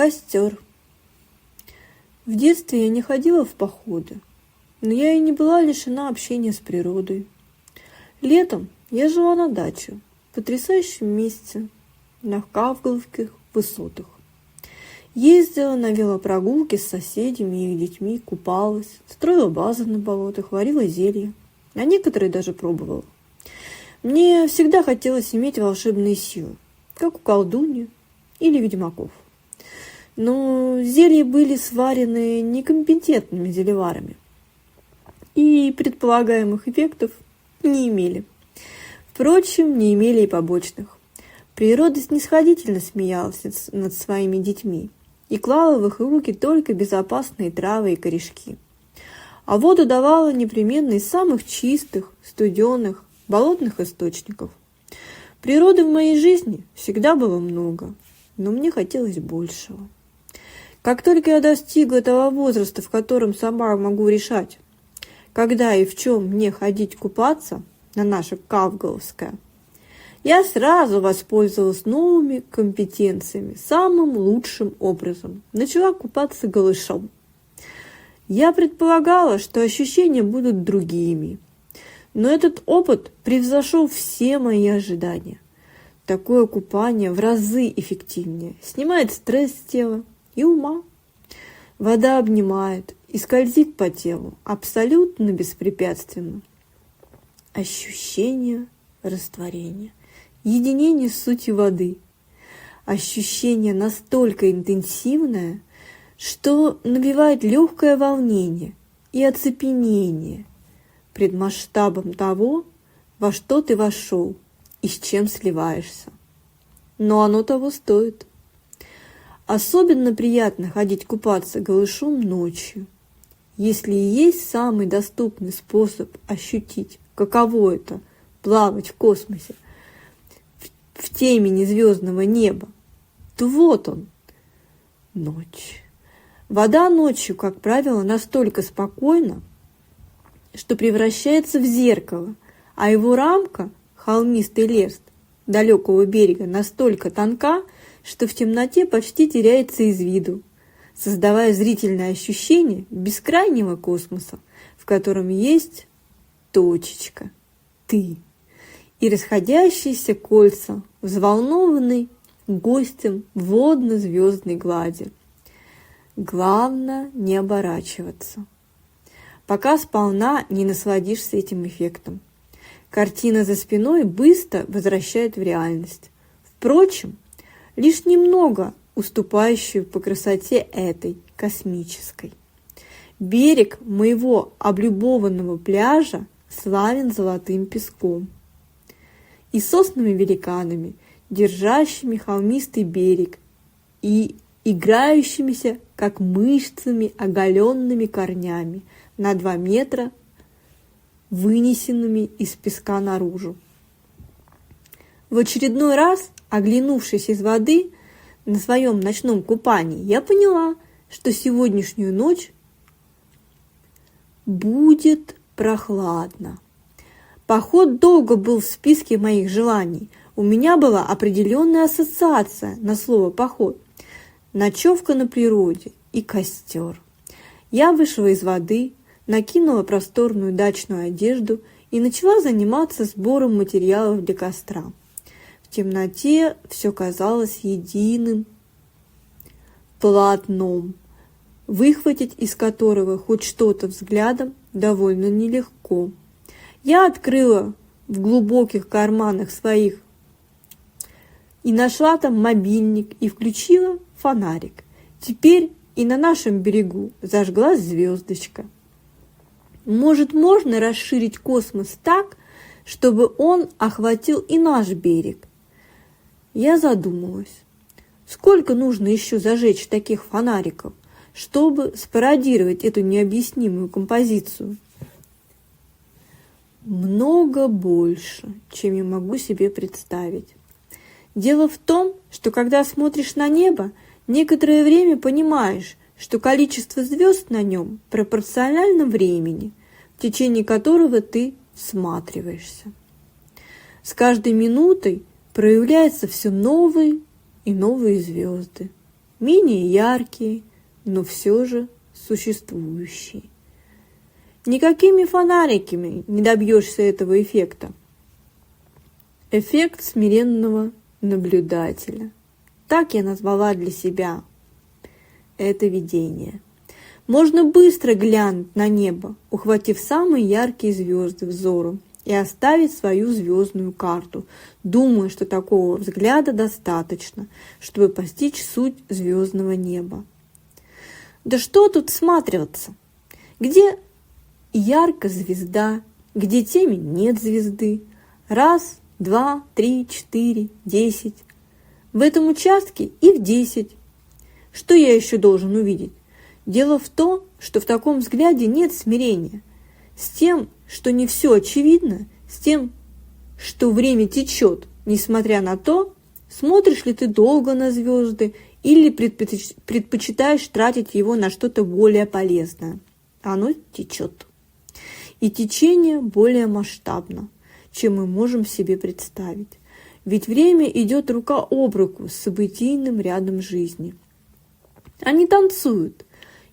Костер. В детстве я не ходила в походы, но я и не была лишена общения с природой. Летом я жила на даче, в потрясающем месте, на Кавказских высотах. Ездила на велопрогулки с соседями и их детьми, купалась, строила базы на болотах, варила зелья, а некоторые даже пробовала. Мне всегда хотелось иметь волшебные силы, как у колдуньи или ведьмаков. Но зелья были сварены некомпетентными зельеварами и предполагаемых эффектов не имели. Впрочем, не имели и побочных. Природа снисходительно смеялась над своими детьми и клала в их руки только безопасные травы и корешки. А воду давала непременно из самых чистых, студеных, болотных источников. Природы в моей жизни всегда было много, но мне хотелось большего. Как только я достигла того возраста, в котором сама могу решать, когда и в чем мне ходить купаться на наше Кавказское, я сразу воспользовалась новыми компетенциями, самым лучшим образом. Начала купаться голышом. Я предполагала, что ощущения будут другими, но этот опыт превзошел все мои ожидания. Такое купание в разы эффективнее, снимает стресс с тела и ума. Вода обнимает и скользит по телу абсолютно беспрепятственно. Ощущение растворения, единение с сутью воды. Ощущение настолько интенсивное, что навевает легкое волнение и оцепенение пред масштабом того, во что ты вошел и с чем сливаешься. Но оно того стоит. Особенно приятно ходить купаться голышом ночью, если и есть самый доступный способ ощутить, каково это – плавать в космосе, в темени звездного неба, то вот он – ночь. Вода ночью, как правило, настолько спокойна, что превращается в зеркало, а его рамка, холмистый лес далекого берега, настолько тонка, что в темноте почти теряется из виду, создавая зрительное ощущение бескрайнего космоса, в котором есть точечка, ты, и расходящиеся кольца, взволнованный гостем водно-звездной глади. Главное не оборачиваться, пока сполна не насладишься этим эффектом. Картина за спиной быстро возвращает в реальность. Впрочем, лишь немного уступающую по красоте этой космической. Берег моего облюбованного пляжа славен золотым песком и соснами-великанами, держащими холмистый берег и играющимися, как мышцами, оголенными корнями на 2 метра, вынесенными из песка наружу. В очередной раз, оглянувшись из воды на своем ночном купании, я поняла, что сегодняшнюю ночь будет прохладно. Поход долго был в списке моих желаний. У меня была определенная ассоциация на слово «поход». Ночевка на природе и костер. Я вышла из воды, накинула просторную дачную одежду и начала заниматься сбором материалов для костра. В темноте все казалось единым полотном, выхватить из которого хоть что-то взглядом довольно нелегко. Я открыла в глубоких карманах своих и нашла там мобильник и включила фонарик. Теперь и на нашем берегу зажглась звездочка. Может, можно расширить космос так, чтобы он охватил и наш берег? Я задумалась, сколько нужно еще зажечь таких фонариков, чтобы спародировать эту необъяснимую композицию? Много больше, чем я могу себе представить. Дело в том, что когда смотришь на небо, некоторое время понимаешь, что количество звезд на нем пропорционально времени, в течение которого ты всматриваешься. С каждой минутой проявляются все новые и новые звезды. менее яркие, но все же существующие. Никакими фонариками не добьешься этого эффекта. Эффект смиренного наблюдателя. Так я назвала для себя это видение. Можно быстро глянуть на небо, ухватив самые яркие звезды взором, и оставить свою звездную карту, думая, что такого взгляда достаточно, чтобы постичь суть звездного неба. Да что тут всматриваться? Где ярко звезда, где темень нет звезды? Раз, два, три, 4, 10. В этом участке их 10. Что я еще должен увидеть? Дело в том, что в таком взгляде нет смирения с тем, что не все очевидно, с тем, что время течет, несмотря на то, смотришь ли ты долго на звезды или предпочитаешь тратить его на что-то более полезное. Оно течет. И течение более масштабно, чем мы можем себе представить. Ведь время идет рука об руку с событийным рядом жизни. Они танцуют,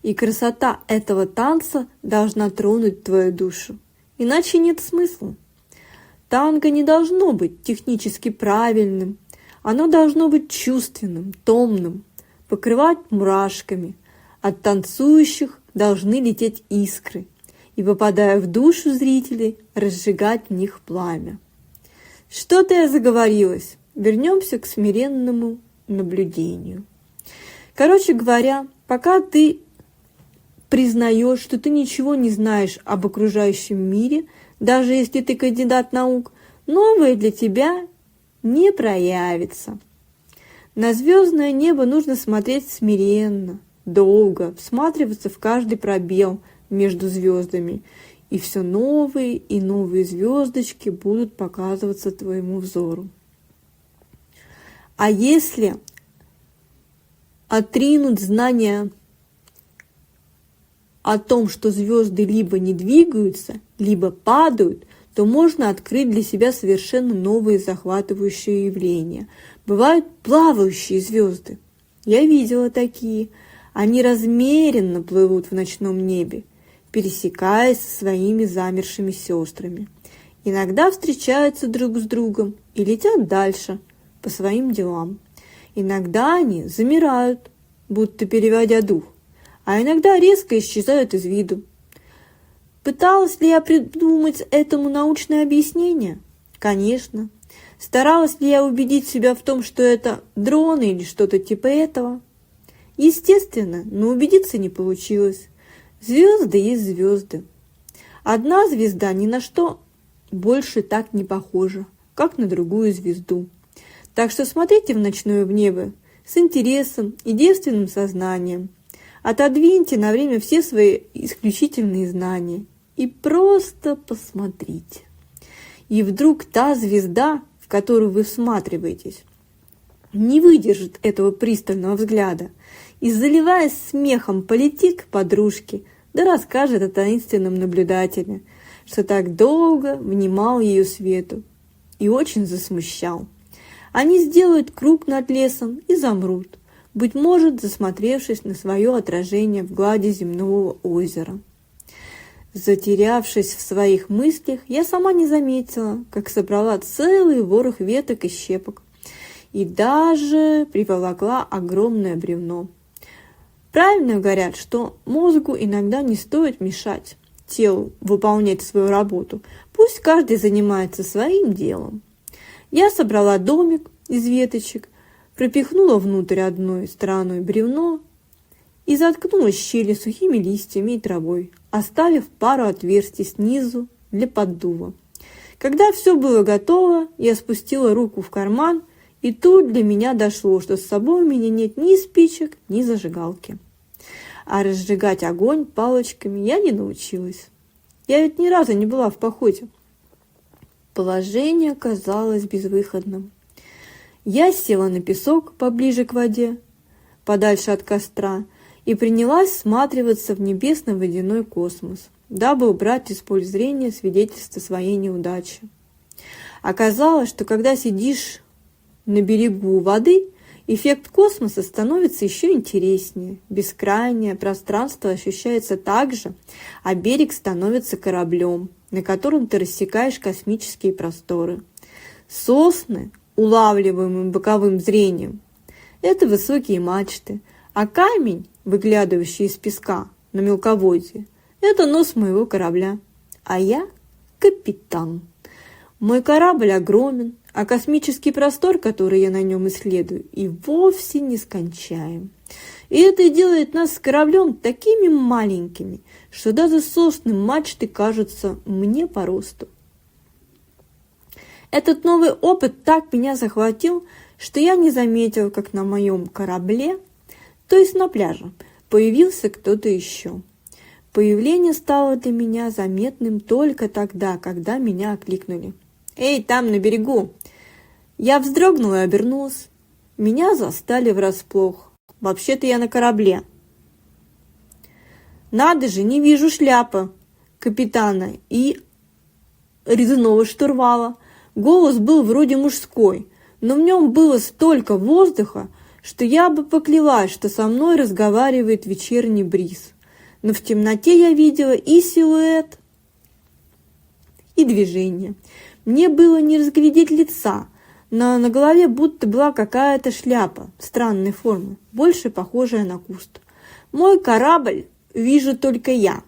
и красота этого танца должна тронуть твою душу. Иначе нет смысла. Танго не должно быть технически правильным. Оно должно быть чувственным, томным, покрывать мурашками. От танцующих должны лететь искры и, попадая в душу зрителей, разжигать в них пламя. Что-то я заговорилась. Вернемся к смиренному наблюдению. Короче говоря, пока ты признаешь, что ты ничего не знаешь об окружающем мире, даже если ты кандидат наук, новое для тебя не проявится. На звездное небо нужно смотреть смиренно, долго, всматриваться в каждый пробел между звездами, и все новые и новые звездочки будут показываться твоему взору. А если отринуть знания о том, что звезды либо не двигаются, либо падают, то можно открыть для себя совершенно новые захватывающие явления. Бывают плавающие звезды. Я видела такие. Они размеренно плывут в ночном небе, пересекаясь со своими замершими сестрами. Иногда встречаются друг с другом и летят дальше по своим делам. Иногда они замирают, будто переводя дух, а иногда резко исчезают из виду. Пыталась ли я придумать этому научное объяснение? Конечно. Старалась ли я убедить себя в том, что это дроны или что-то типа этого? Естественно, но убедиться не получилось. Звезды есть звезды. Одна звезда ни на что больше так не похожа, как на другую звезду. Так что смотрите в ночное небо с интересом и девственным сознанием. Отодвиньте на время все свои исключительные знания и просто посмотрите. И вдруг та звезда, в которую вы всматриваетесь, не выдержит этого пристального взгляда и, заливаясь смехом, полетит к подружке, да расскажет о таинственном наблюдателе, что так долго внимал ее свету и очень засмущал. Они сделают круг над лесом и замрут, быть может, засмотревшись на свое отражение в глади земного озера. Затерявшись в своих мыслях, я сама не заметила, как собрала целый ворох веток и щепок и даже приволокла огромное бревно. Правильно говорят, что мозгу иногда не стоит мешать телу выполнять свою работу. Пусть каждый занимается своим делом. Я собрала домик из веточек, пропихнула внутрь одной стороной бревно и заткнула щели сухими листьями и травой, оставив пару отверстий снизу для поддува. Когда все было готово, я спустила руку в карман, и тут для меня дошло, что с собой у меня нет ни спичек, ни зажигалки. А разжигать огонь палочками я не научилась. Я ведь ни разу не была в походе. Положение казалось безвыходным. Я села на песок поближе к воде, подальше от костра, и принялась всматриваться в небесно-водяной космос, дабы убрать из поля зрения свидетельства своей неудачи. Оказалось, что когда сидишь на берегу воды Эффект космоса становится еще интереснее. Бескрайнее пространство ощущается так же, а берег становится кораблем, на котором ты рассекаешь космические просторы. Сосны, улавливаемые боковым зрением, это высокие мачты, а камень, выглядывающий из песка на мелководье, это нос моего корабля, а я капитан. Мой корабль огромен, а космический простор, который я на нем исследую, и вовсе нескончаем. И это делает нас с кораблем такими маленькими, что даже сосны мачты кажутся мне по росту. Этот новый опыт так меня захватил, что я не заметил, как на моем корабле, то есть на пляже, появился кто-то еще. Появление стало для меня заметным только тогда, когда меня окликнули. «Эй, там, на берегу!» Я вздрогнула и обернулась. Меня застали врасплох. Вообще-то я на корабле. Надо же, не вижу шляпы капитана и резаного штурвала. Голос был вроде мужской, но в нем было столько воздуха, что я бы поклялась, что со мной разговаривает вечерний бриз. Но в темноте я видела и силуэт, и движение. Мне было не разглядеть лица, но на голове будто была какая-то шляпа странной формы, больше похожая на куст. Мой корабль вижу только я.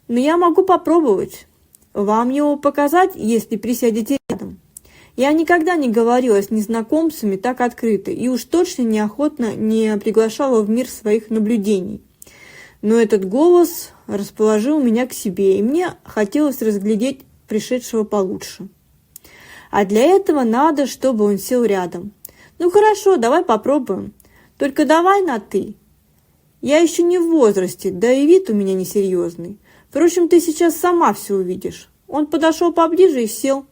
Но я могу попробовать вам его показать, если присядете рядом. Я никогда не говорила с незнакомцами так открыто и уж точно неохотно не приглашала в мир своих наблюдений. Но этот голос расположил меня к себе, и мне хотелось разглядеть пришедшего получше. А для этого надо, чтобы он сел рядом. Ну хорошо, давай попробуем. Только давай на «ты». Я еще не в возрасте, да и вид у меня несерьезный. Впрочем, ты сейчас сама все увидишь. Он подошел поближе и сел,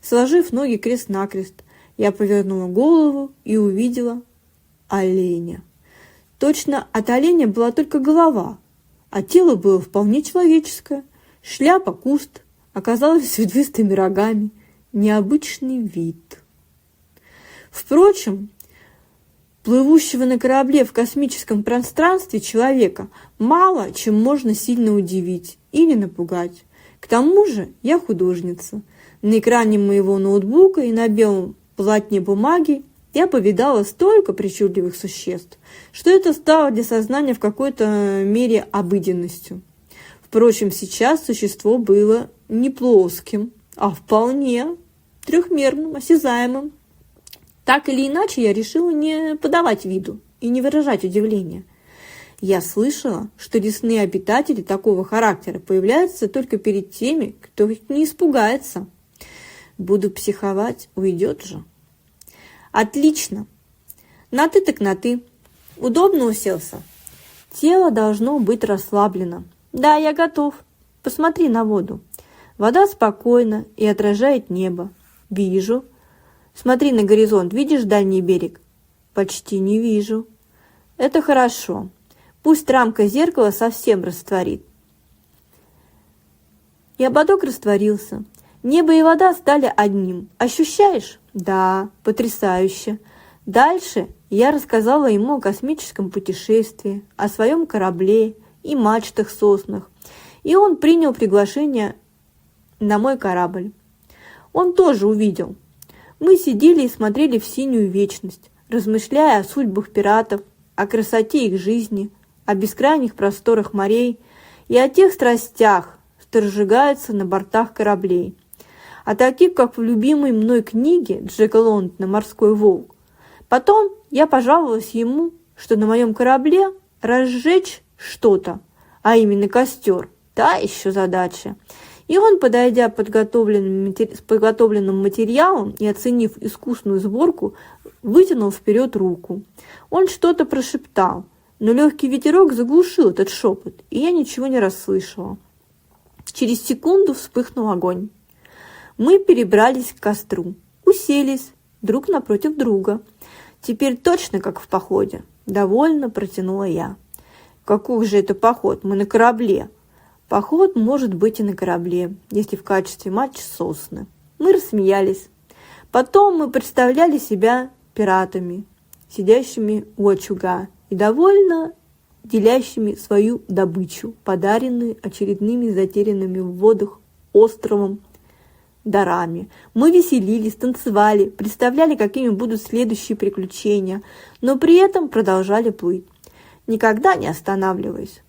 сложив ноги крест-накрест. Я повернула голову и увидела оленя. Точно от оленя была только голова, а тело было вполне человеческое. Шляпа, куст, оказалась с ветвистыми рогами. Необычный вид. Впрочем, плывущего на корабле в космическом пространстве человека мало чем можно сильно удивить или напугать. К тому же я художница. На экране моего ноутбука и на белом полотне бумаги я повидала столько причудливых существ, что это стало для сознания в какой-то мере обыденностью. Впрочем, сейчас существо было не плоским, а вполне трехмерным, осязаемым. Так или иначе, я решила не подавать виду и не выражать удивления. Я слышала, что лесные обитатели такого характера появляются только перед теми, кто их не испугается. Буду психовать, уйдет же. Отлично. На «ты» так на «ты». Удобно уселся? Тело должно быть расслаблено. Да, я готов. Посмотри на воду. Вода спокойна и отражает небо. Вижу. Смотри на горизонт. Видишь дальний берег? Почти не вижу. Это хорошо. Пусть рамка зеркала совсем растворит. И ободок растворился. Небо и вода стали одним. Ощущаешь? Да, потрясающе. Дальше я рассказала ему о космическом путешествии, о своем корабле и мачтах-соснах. И он принял приглашение на мой корабль. Он тоже увидел. Мы сидели и смотрели в синюю вечность, размышляя о судьбах пиратов, о красоте их жизни, о бескрайних просторах морей и о тех страстях, что разжигаются на бортах кораблей. А таких, как в любимой мной книге Джека Лондона «Морской волк». Потом я пожаловалась ему, что на моем корабле разжечь что-то, а именно костер, та еще задача. И он, подойдя с подготовленным материалом и оценив искусную сборку, вытянул вперед руку. Он что-то прошептал, но легкий ветерок заглушил этот шепот, и я ничего не расслышала. Через секунду вспыхнул огонь. Мы перебрались к костру, уселись друг напротив друга. Теперь точно как в походе, довольно протянула я. Какой же это поход? Мы на корабле. Поход может быть и на корабле, если в качестве матча сосны. Мы рассмеялись. Потом мы представляли себя пиратами сидящими у очага и довольно делящими свою добычу, подаренную очередными затерянными в водах островом дарами. Мы веселились, танцевали, представляли, какими будут следующие приключения, но при этом продолжали плыть, никогда не останавливаясь.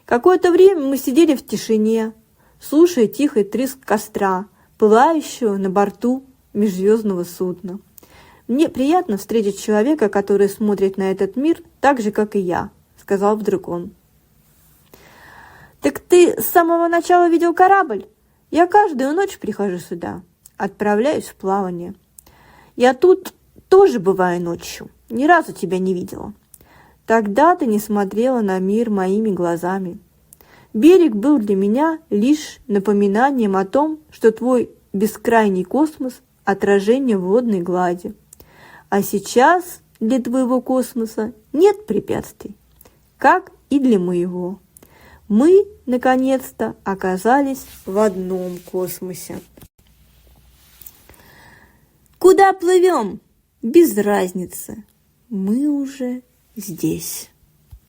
Какое-то время мы сидели в тишине, слушая тихий треск костра, пылающего на борту межзвездного судна. «Мне приятно встретить человека, который смотрит на этот мир так же, как и я», — сказал вдруг он. «Так ты с самого начала видел корабль? Я каждую ночь прихожу сюда, отправляюсь в плавание. Я тут тоже бываю ночью, ни разу тебя не видела. Тогда ты не смотрела на мир моими глазами. Берег был для меня лишь напоминанием о том, что твой бескрайний космос – отражение водной глади. А сейчас для твоего космоса нет препятствий, как и для моего. Мы, наконец-то, оказались в одном космосе. Куда плывем? Без разницы. Мы уже здесь».